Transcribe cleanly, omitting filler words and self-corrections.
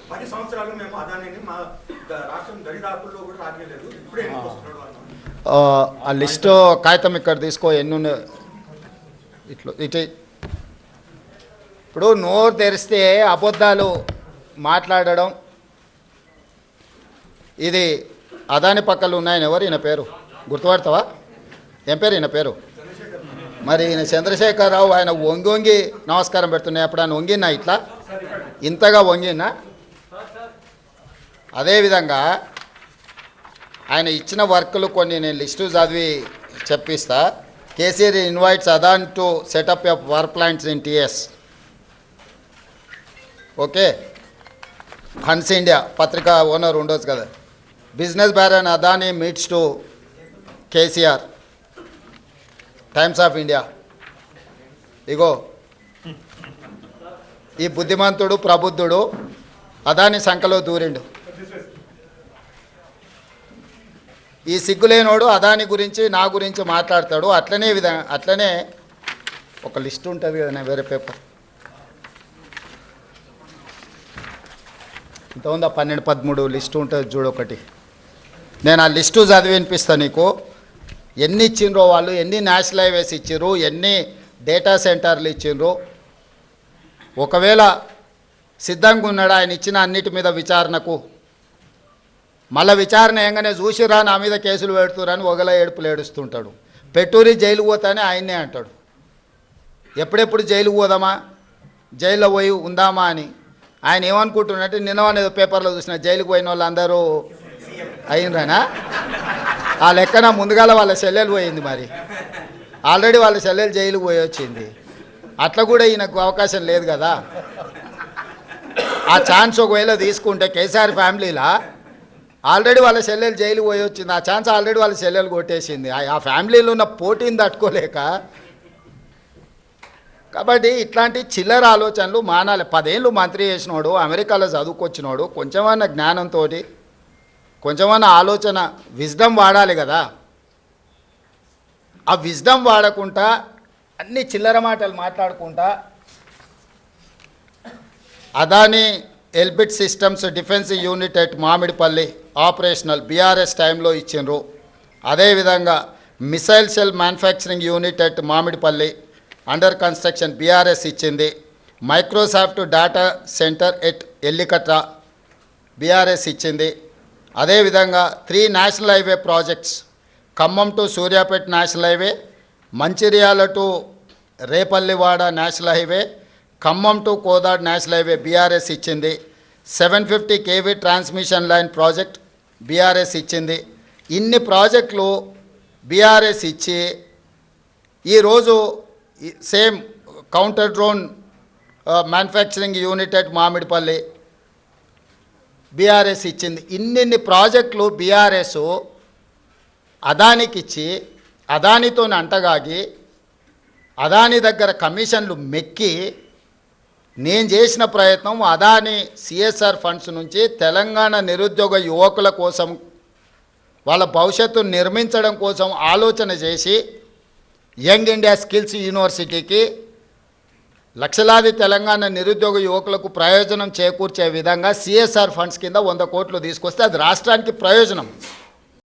10 సంవత్సరాలు మేము అదానిని మా రాష్ట్రం దరిదాపుల్లో కూడా రాగలేదు. ఇప్పుడే ఎందుకు వస్తున్నాడు ఆ లిస్టు కాగితం ఇక్కడ తీసుకో, ఎన్ని ఇటు. ఇప్పుడు నోరు తెరిస్తే అబద్ధాలు మాట్లాడడం, ఇది అదాని పక్కలు ఉన్నాయని ఎవరు ఈయన పేరు గుర్తుపడతావా? ఏం పేరు ఈయన పేరు? మరి ఈయన చంద్రశేఖరరావు. ఆయన వంగి వంగి నమస్కారం పెడుతున్నాయి. అప్పుడు ఆయన వంగినా ఇట్లా ఇంతగా వంగినా? అదేవిధంగా ఆయన ఇచ్చిన వర్కులు కొన్ని నేను లిస్టు చదివి చెప్పిస్తా. KCR invites Adani to set up a power plants in TS. Okay, Hans India పత్రిక ఓనర్ ఉండొచ్చు కదా. Business baron Adani meets to KCR, Times of India. ఇగో ఈ బుద్ధిమంతుడు ప్రబుద్ధుడు అదాని సంఖలో దూరిండు. ఈ సిగ్గులేనోడు అదాని గురించి నా గురించి మాట్లాడతాడు. అట్లనే ఒక లిస్ట్ ఉంటుంది కదా, వేరే పేపర్ ఇంత ఉందా, 12-13 లిస్టు ఉంటుంది చూడు ఒకటి. నేను ఆ లిస్టు చదివి వినిపిస్తాను నీకు. ఎన్ని ఇచ్చిండ్రో వాళ్ళు, ఎన్ని నేషనల్ హైవేస్ ఇచ్చిండ్రు, ఎన్ని డేటా సెంటర్లు ఇచ్చిండ్రు. ఒకవేళ సిద్ధంగా ఉన్నాడు ఆయన ఇచ్చిన అన్నిటి మీద విచారణకు, మళ్ళీ విచారణ ఏంగానే చూసిరా నా మీద కేసులు పెడుతురని ఒకలా ఏడుపులు ఏడుస్తుంటాడు. పెట్టూరి జైలుకు పోతానే ఆయన్నే అంటాడు. ఎప్పుడెప్పుడు జైలుకు పోదామా, జైల్లో పోయి ఉందామా అని. ఆయన ఏమనుకుంటున్నట్టు నిన్న పేపర్లో చూసిన జైలుకు పోయిన వాళ్ళు అందరూ అయినరానా? ఆ లెక్కన ముందుగాల వాళ్ళ చెల్లెలు పోయింది. మరి ఆల్రెడీ వాళ్ళ చెల్లెలు జైలుకు పోయి వచ్చింది. అట్లా కూడా ఈయనకు అవకాశం లేదు కదా. ఆ ఛాన్స్ ఒకవేళ తీసుకుంటే కేసీఆర్ ఫ్యామిలీలా ఆల్రెడీ వాళ్ళ చెల్లెలు జైలుకు పోయి వచ్చింది. ఆ ఛాన్స్ ఆల్రెడీ వాళ్ళ చెల్లెలు కొట్టేసింది. ఆ ఫ్యామిలీలో ఉన్న పోటీని తట్టుకోలేక. కాబట్టి ఇట్లాంటి చిల్లర ఆలోచనలు మానాలి. 10 ఏళ్ళు మంత్రి చేసినోడు, అమెరికాలో చదువుకొచ్చినోడు, కొంచెమన్నా జ్ఞానంతో కొంచెమన్నా ఆలోచన విజ్డమ్ వాడాలి కదా. ఆ విజ్డమ్ వాడకుండా అన్ని చిల్లర మాటలు మాట్లాడుకుంటా Adani Elbit systems defence unit at Mamidipalli operational BRS టైంలో ఇచ్చిండ్రు. అదేవిధంగా missile cell manufacturing unit at Mamidipalli under construction BRS ఇచ్చింది. Microsoft data centre at Ellikatta BRS ఇచ్చింది. అదేవిధంగా 3 national highway projects, Khammam to Suryapet national highway, Mancherial to Repallewada national highway, Khammam to Kodad national highway BRS ఇచ్చింది. 750 kV transmission line project BRS ఇచ్చింది. ఇన్ని ప్రాజెక్టులు బీఆర్ఎస్ ఇచ్చి ఈరోజు same counter drone manufacturing unit at Mamidipalli BRS ఇచ్చింది. ఇన్ని ప్రాజెక్టులు బీఆర్ఎస్ అదానికి ఇచ్చి అదానితో అంటగాగి అదాని దగ్గర కమిషన్లు మెక్కి నేను చేసిన ప్రయత్నం అదాని సిఎస్ఆర్ ఫండ్స్ నుంచి తెలంగాణ నిరుద్యోగ యువకుల కోసం వాళ్ళ భవిష్యత్తును నిర్మించడం కోసం ఆలోచన చేసి యంగ్ ఇండియా స్కిల్స్ యూనివర్సిటీకి లక్షలాది తెలంగాణ నిరుద్యోగ యువకులకు ప్రయోజనం చేకూర్చే విధంగా సిఎస్ఆర్ ఫండ్స్ కింద 100 కోట్లు తీసుకొస్తే అది రాష్ట్రానికి ప్రయోజనం.